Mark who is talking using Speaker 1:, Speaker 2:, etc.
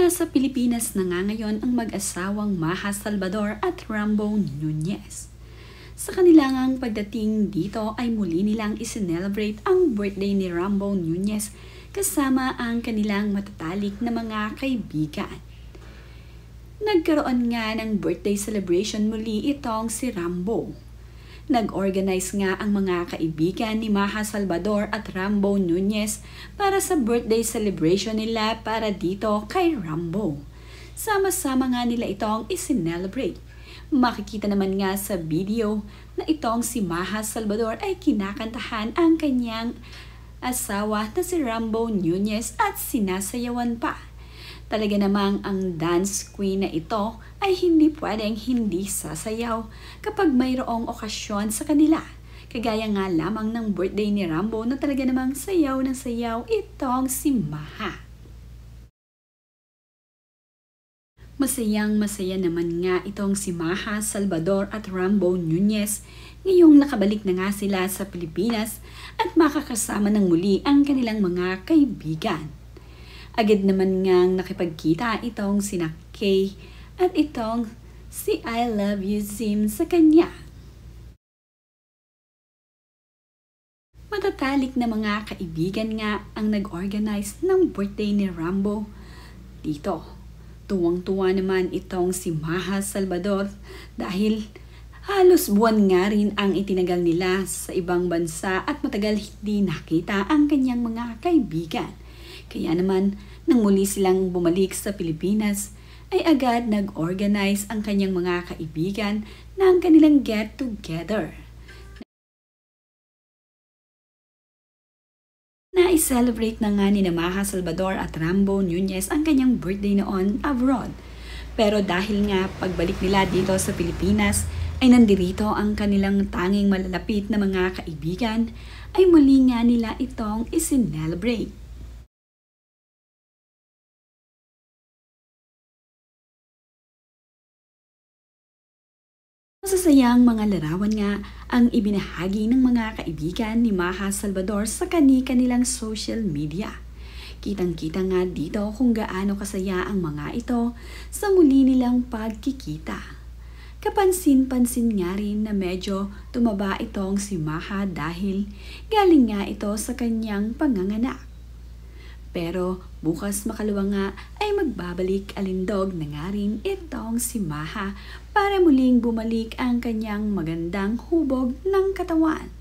Speaker 1: Nasa Pilipinas na nga ngayon ang mag-asawang Maja Salvador at Rambo Nunez. Sa kanilang pagdating dito ay muli nilang isinelebrate ang birthday ni Rambo Nunez kasama ang kanilang matatalik na mga kaibigan. Nagkaroon nga ng birthday celebration muli itong si Rambo. Nag-organize nga ang mga kaibigan ni Maja Salvador at Rambo Nunez para sa birthday celebration nila para dito kay Rambo. Sama-sama nga nila itong isinelebrate. Makikita naman nga sa video na itong si Maja Salvador ay kinakantahan ang kanyang asawa na si Rambo Nunez at sinasayawan pa. Talaga namang ang dance queen na ito ay hindi pwedeng hindi sasayaw kapag mayroong okasyon sa kanila. Kagaya nga lamang ng birthday ni Rambo na talaga namang sayaw na sayaw itong si Maja. Masayang masaya naman nga itong si Maja Salvador at Rambo Nunez ngayong nakabalik na nga sila sa Pilipinas at makakasama ng muli ang kanilang mga kaibigan. Agad naman ngang nakipagkita itong sina Kay at itong si I Love You Zim sa kanya. Matatalik na mga kaibigan nga ang nag-organize ng birthday ni Rambo dito. Tuwang-tuwa naman itong si Maja Salvador dahil halos buwan nga rin ang itinagal nila sa ibang bansa at matagal hindi nakita ang kanyang mga kaibigan. Kaya naman, nang muli silang bumalik sa Pilipinas, ay agad nag-organize ang kanyang mga kaibigan ng kanilang get-together. Na-celebrate na nga ni Maja Salvador at Rambo Nunez ang kanyang birthday noon abroad. Pero dahil nga pagbalik nila dito sa Pilipinas, ay nandirito ang kanilang tanging malalapit na mga kaibigan, ay muli nga nila itong isinelebrate. Masasayang mga larawan nga ang ibinahagi ng mga kaibigan ni Maja Salvador sa kanilang social media. Kitang-kita nga dito kung gaano kasaya ang mga ito sa muli nilang pagkikita. Kapansin-pansin nga rin na medyo tumaba itong si Maja dahil galing nga ito sa kanyang panganganak. Pero bukas makalawa nga ay magbabalik alindog na nga rin itong si Maja para muling bumalik ang kanyang magandang hubog ng katawan.